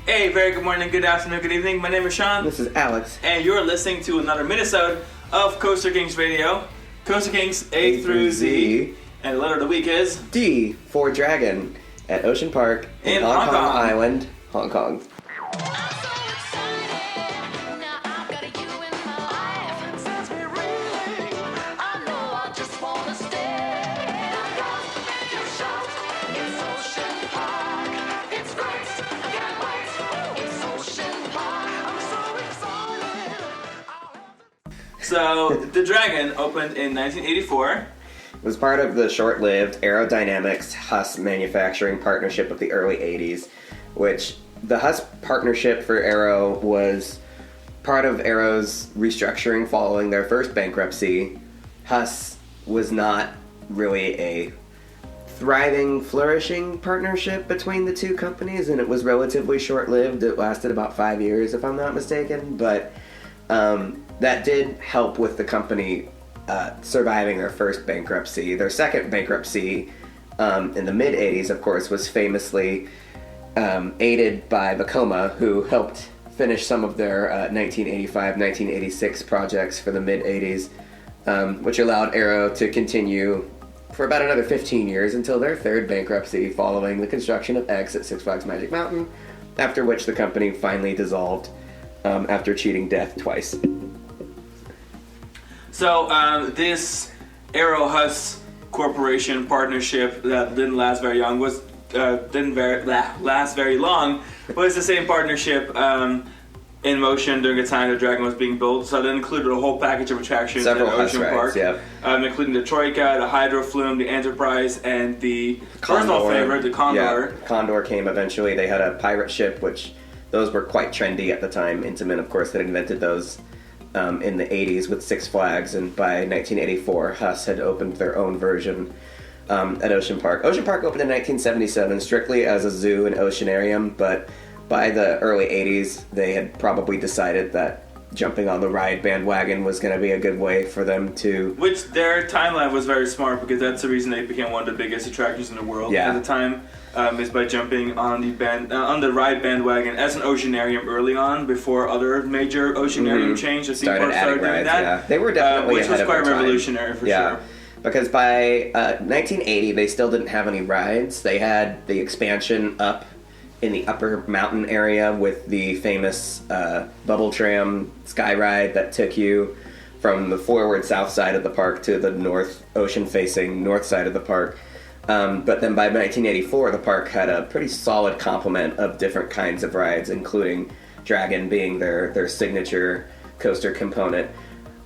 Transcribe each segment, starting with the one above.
Hey, very good morning, good afternoon, good evening. My name is Sean. This is Alex. And you're listening to another Minisode of Coaster Kings Radio. Coaster Kings A through Z. And the letter of the week is D for Dragon at Ocean Park in Hong Kong Island, Hong Kong. So, the Dragon opened in 1984. It was part of the short-lived Aerodynamics Huss manufacturing partnership of the early 80s, which the Huss partnership for Aero was part of Aero's restructuring following their first bankruptcy. Huss was not really a thriving, flourishing partnership between the two companies, and it was relatively short-lived. It lasted about 5 years, if I'm not mistaken, but that did help with the company surviving their first bankruptcy. Their second bankruptcy in the mid-'80s, of course, was famously aided by Vekoma, who helped finish some of their 1985-1986 projects for the mid-'80s, which allowed Aero to continue for about another 15 years until their third bankruptcy following the construction of X at Six Flags Magic Mountain, after which the company finally dissolved after cheating death twice. So, this Aero-Huss Corporation partnership that didn't last very long was the same partnership in motion during the time the Dragon was being built. So that included a whole package of attractions Several at Ocean rides, Park, yeah. Including the Troika, the Hydro Flume, the Enterprise, and the personal favorite, the Condor. Yeah, Condor came eventually. They had a pirate ship, which those were quite trendy at the time. Intamin, of course, had invented those in the 80s with Six Flags, and by 1984, Huss had opened their own version at Ocean Park. Ocean Park opened in 1977 strictly as a zoo and oceanarium, but by the early 80s, they had probably decided that jumping on the ride bandwagon was going to be a good way for them to... Which their timeline was very smart, because that's the reason they became one of the biggest attractions in the world at the time. Is by jumping on the ride bandwagon as an oceanarium early on, before other major oceanarium chains or theme parks started doing that. Yeah. They were definitely which was ahead quite of their time. revolutionary for sure. Because by 1980, they still didn't have any rides. They had the expansion up in the upper mountain area with the famous bubble tram sky ride that took you from the forward south side of the park to the north ocean-facing north side of the park. But then by 1984, the park had a pretty solid complement of different kinds of rides, including Dragon being their signature coaster component.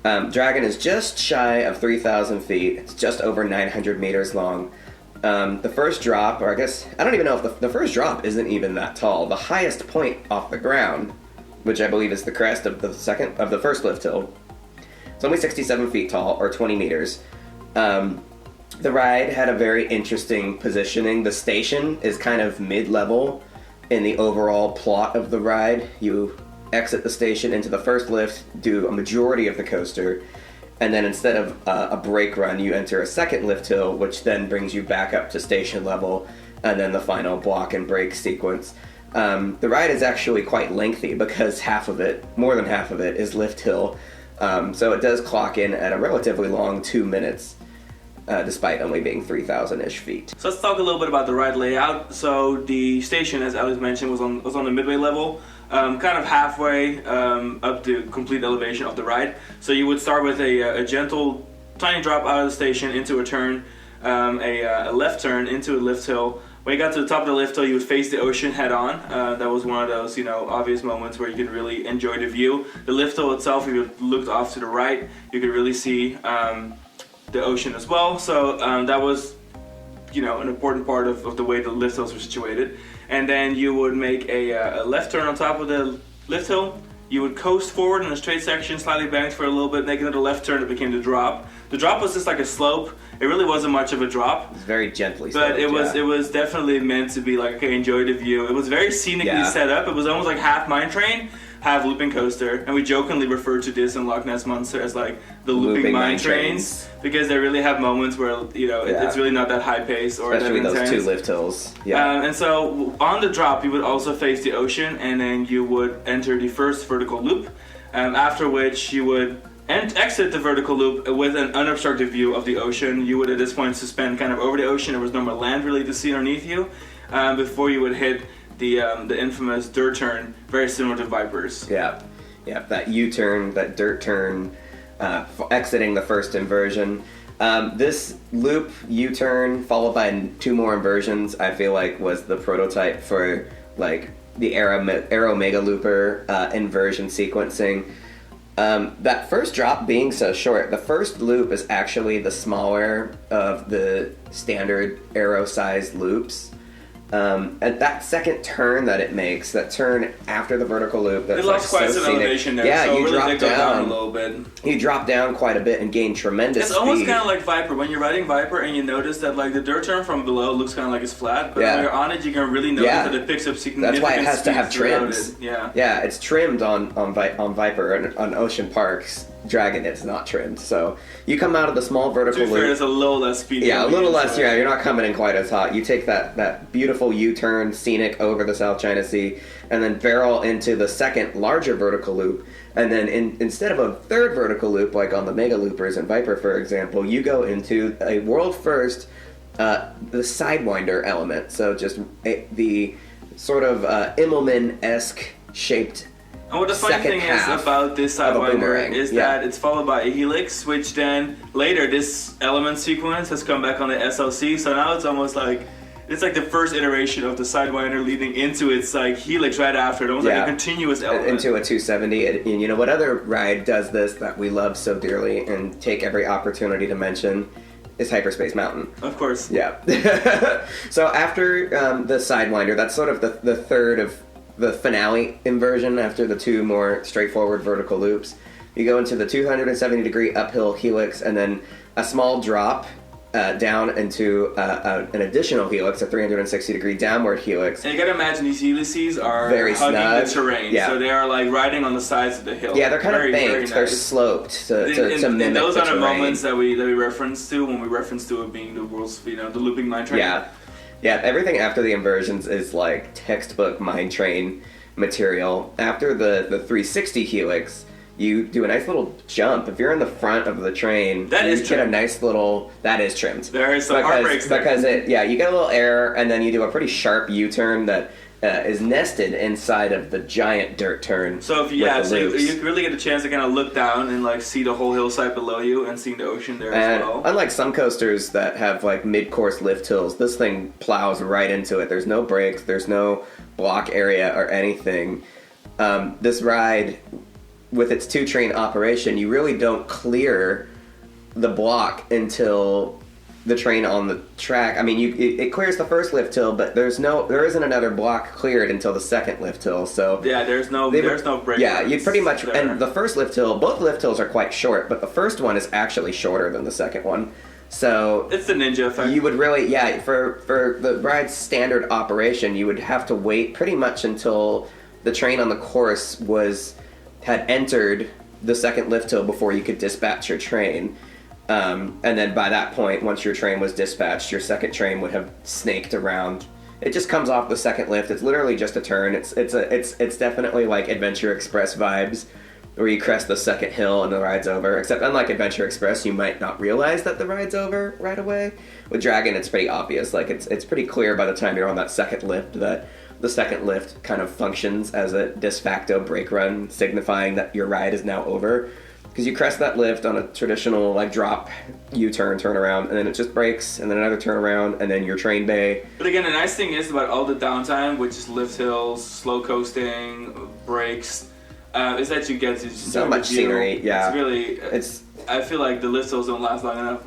Dragon is just shy of 3,000 feet. It's just over 900 meters long. The first drop, or I guess, I don't even know if the first drop isn't even that tall. The highest point off the ground, which I believe is the crest of the first lift hill, it's only 67 feet tall, or 20 meters. The ride had a very interesting positioning. The station is kind of mid-level in the overall plot of the ride. You exit the station into the first lift, do a majority of the coaster, and then instead of a brake run, you enter a second lift hill, which then brings you back up to station level, and then the final block and brake sequence. The ride is actually quite lengthy because more than half of it, is lift hill. So it does clock in at a relatively long 2 minutes. Despite only being 3,000-ish feet. So let's talk a little bit about the ride layout. So the station, as Alex mentioned, was on the midway level, kind of halfway up to complete elevation of the ride. So you would start with a gentle, tiny drop out of the station into a turn, a left turn into a lift hill. When you got to the top of the lift hill, you would face the ocean head on. That was one of those, obvious moments where you could really enjoy the view. The lift hill itself, if you looked off to the right, you could really see the ocean as well, so that was an important part of the way the lift hills were situated. And then you would make a left turn on top of the lift hill. You would coast forward in a straight section, slightly banked for a little bit, make another left turn that became the drop. The drop was just like a slope. It really wasn't much of a drop. It was very gently sloped, but it was definitely meant to be like, okay, enjoy the view. It was very scenically set up. It was almost like half Mine Train. have looping coaster, and we jokingly refer to this in Loch Ness Monster as like the looping mine trains, because they really have moments where it's really not that high pace or especially that intense. those 2 lift hills. And so on the drop, you would also face the ocean, and then you would enter the first vertical loop, after which you would exit the vertical loop with an unobstructed view of the ocean. You would at this point suspend kind of over the ocean. There was no more land really to see underneath you, before you would hit the infamous dirt turn, very similar to Vipers. Yeah, that U-turn, that dirt turn, exiting the first inversion. This loop U-turn followed by 2 more inversions, I feel like was the prototype for like the Aero Mega Looper inversion sequencing. That first drop being so short, the first loop is actually the smaller of the standard Aero-sized loops. At that second turn that it makes, that turn after the vertical loop, that's it lost quite some elevation there. Yeah, so you really drop did go down a little bit. You drop down quite a bit and gain tremendous It's almost speed. kind of like Viper. When you're riding Viper and you notice that like the dirt turn from below looks kind of like it's flat, but when you're on it, you can really notice that it picks up significant. That's why it has to have trims. Yeah, it's trimmed on Viper and on Ocean Parks. Dragon, it's not trimmed. So you come out of the small vertical loop. There's a little less speed. Yeah, a little less. Yeah, you're not coming in quite as hot. You take that beautiful U-turn, scenic over the South China Sea, and then barrel into the second larger vertical loop. And then instead of a third vertical loop, like on the Mega Loopers and Viper, for example, you go into a world first, the Sidewinder element. So just the sort of Immelman-esque shaped. And what the funny thing is about this Sidewinder is that it's followed by a helix, which then later this element sequence has come back on the SLC. So now it's almost like it's like the first iteration of the Sidewinder leading into its like helix right after. It almost like a continuous element. Into a 270. And you know what other ride does this that we love so dearly and take every opportunity to mention is Hyperspace Mountain. Of course. Yeah. So after the Sidewinder, that's sort of the third of the finale inversion after the 2 more straightforward vertical loops. You go into the 270-degree uphill helix and then a small drop down into an additional helix, a 360-degree downward helix. And you gotta imagine these helices are very hugging snug. the terrain, so they are like riding on the sides of the hill. Yeah, they're kind of banked. Very nice. They're sloped to mimic and those the are the terrain. moments that we reference to when we reference to it being the world's, the looping mine train. Yeah, everything after the inversions is like textbook mine train material. After the 360 helix, you do a nice little jump. If you're in the front of the train, you get a nice little... That is trimmed. There is some heartbreaks there. Because you get a little error, and then you do a pretty sharp U-turn that is nested inside of the giant dirt turn. So you really get a chance to kind of look down and like see the whole hillside below you and seeing the ocean there as well. Unlike some coasters that have like mid-course lift hills, this thing plows right into it. There's no brakes, there's no block area or anything. This ride, with its 2-train operation, you really don't clear the block until the train on the track. I mean, it clears the first lift hill, but there isn't another block cleared until the second lift hill. So there's no break. Yeah, you pretty much there. And the first lift hill, both lift hills are quite short, but the first one is actually shorter than the second one. So it's the ninja effect. You would really, for the ride's standard operation, you would have to wait pretty much until the train on the course had entered the second lift hill before you could dispatch your train. And then by that point, once your train was dispatched, your second train would have snaked around. It just comes off the second lift. It's literally just a turn. It's definitely like Adventure Express vibes, where you crest the second hill and the ride's over. Except unlike Adventure Express, you might not realize that the ride's over right away. With Dragon, it's pretty obvious. Like it's pretty clear by the time you're on that second lift that the second lift kind of functions as a de facto brake run, signifying that your ride is now over. Because you crest that lift on a traditional like drop, U-turn, turnaround, and then it just brakes, and then another turnaround, and then your train bay. But again, the nice thing is about all the downtime, which is lift hills, slow coasting, brakes, is that you get to so much scenery. Yeah, it's really. I feel like the lift hills don't last long enough.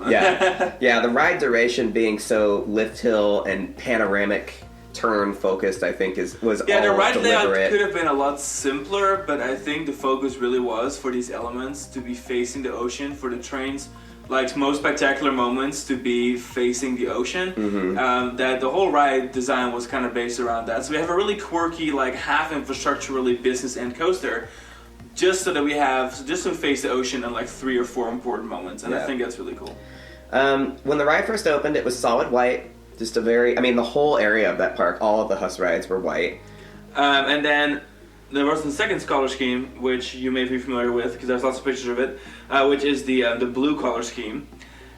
Yeah. The ride duration being so lift hill and panoramic turn focused, I think was all deliberate. The ride layout could have been a lot simpler, but I think the focus really was for these elements to be facing the ocean, for the trains like most spectacular moments to be facing the ocean. That the whole ride design was kind of based around that. So we have a really quirky, like half infrastructure, really business end coaster, just so that we have just to face the ocean in like 3 or 4 important moments, and I think that's really cool. When the ride first opened, it was solid white. Just a the whole area of that park, all of the Huss rides were white. And then there was the second color scheme, which you may be familiar with because there's lots of pictures of it, which is the blue color scheme.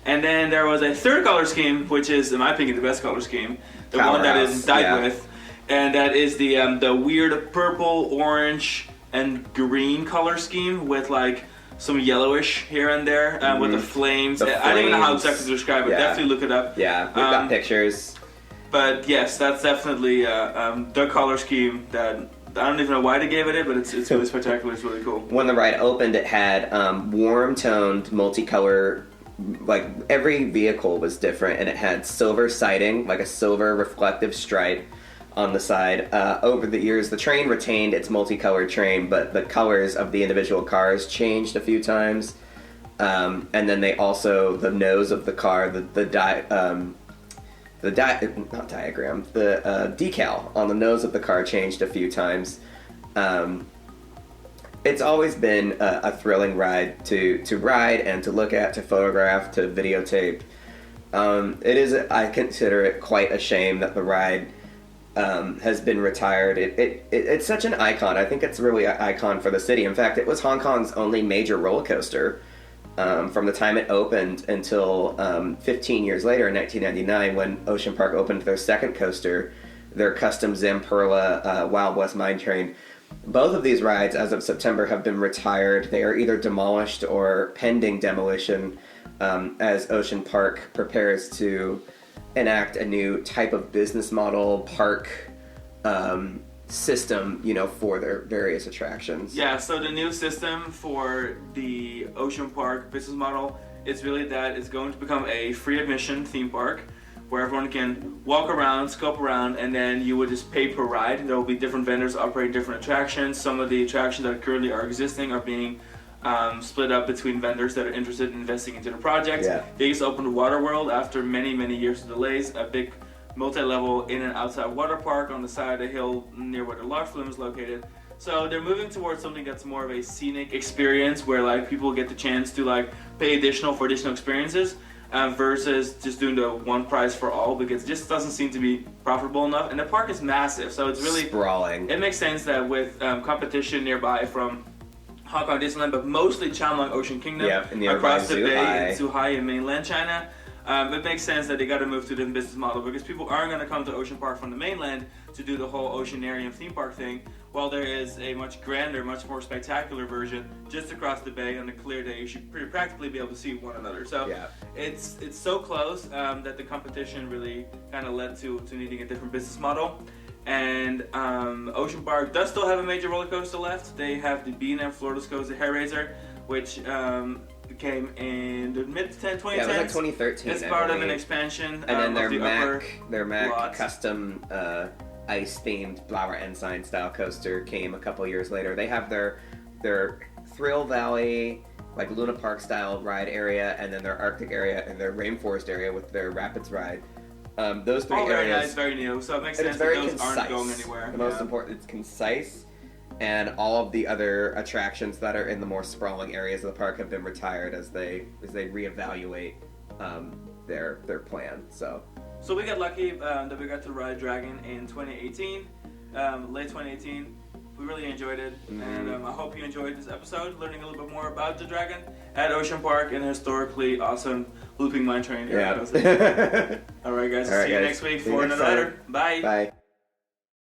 And then there was a third color scheme, which is, in my opinion, the best color scheme, the one that is dyed with, and that is the weird purple, orange, and green color scheme with like some yellowish here and there with the flames. I don't even know how exactly to describe it. Definitely look it up. Yeah, we've got pictures. But yes, that's definitely the color scheme that I don't even know why they gave it, but it's really spectacular. It's really cool. When the ride opened, it had warm toned, multicolor. Like every vehicle was different, and it had silver siding, like a silver reflective stripe on the side. Over the years, the train retained its multicolored train, but the colors of the individual cars changed a few times. And then they also, the nose of the car, the decal on the nose of the car changed a few times. It's always been a thrilling ride to ride and to look at, to photograph, to videotape. I consider it quite a shame that the ride has been retired. It's such an icon. I think it's really an icon for the city. In fact, it was Hong Kong's only major roller coaster from the time it opened until 15 years later in 1999 when Ocean Park opened their second coaster, their custom Zamperla Wild West Mine Train. Both of these rides, as of September, have been retired. They are either demolished or pending demolition as Ocean Park prepares to enact a new type of business model, park system, for their various attractions. Yeah, so the new system for the Ocean Park business model is really that it's going to become a free admission theme park where everyone can walk around, scope around, and then you would just pay per ride. There will be different vendors operating different attractions. Some of the attractions that currently are existing are being split up between vendors that are interested in investing into the project. Yeah. They just opened Waterworld after many, many years of delays, a big multi-level in and outside water park on the side of the hill near where the large flume is located. So they're moving towards something that's more of a scenic experience where like people get the chance to like pay additional for additional experiences. Versus just doing the one price for all, because it just doesn't seem to be profitable enough. And the park is massive, so it's really sprawling. It makes sense that with competition nearby from Hong Kong Disneyland, but mostly Chimelong Ocean Kingdom, across the bay, Zhuhai in mainland China, it makes sense that they got to move to the business model because people aren't going to come to Ocean Park from the mainland to do the whole Oceanarium theme park thing, while there is a much grander, much more spectacular version just across the bay on a clear day. You should pretty practically be able to see one another. So it's so close that the competition really kind of led to needing a different business model. And Ocean Park does still have a major roller coaster left. They have the B&M Florida's Coaster Hair Raiser, which came in the mid-2010s. Yeah, it was like 2013. It's part of an expansion. And then their Mac lot. custom ice-themed Flower Ensign style coaster came a couple years later. They have their Thrill Valley, like Luna Park style ride area, and then their Arctic area and their Rainforest area with their Rapids ride. Those three areas. Very nice, very new. So it makes sense that those concise. aren't going anywhere. The most important, it's concise. And all of the other attractions that are in the more sprawling areas of the park have been retired as they reevaluate their plan. So we got lucky that we got to ride Dragon in 2018, late 2018. We really enjoyed it, and I hope you enjoyed this episode, learning a little bit more about the Dragon at Ocean Park and historically awesome looping mine train. Yeah. All right, guys. See you next week for another. Bye. Bye.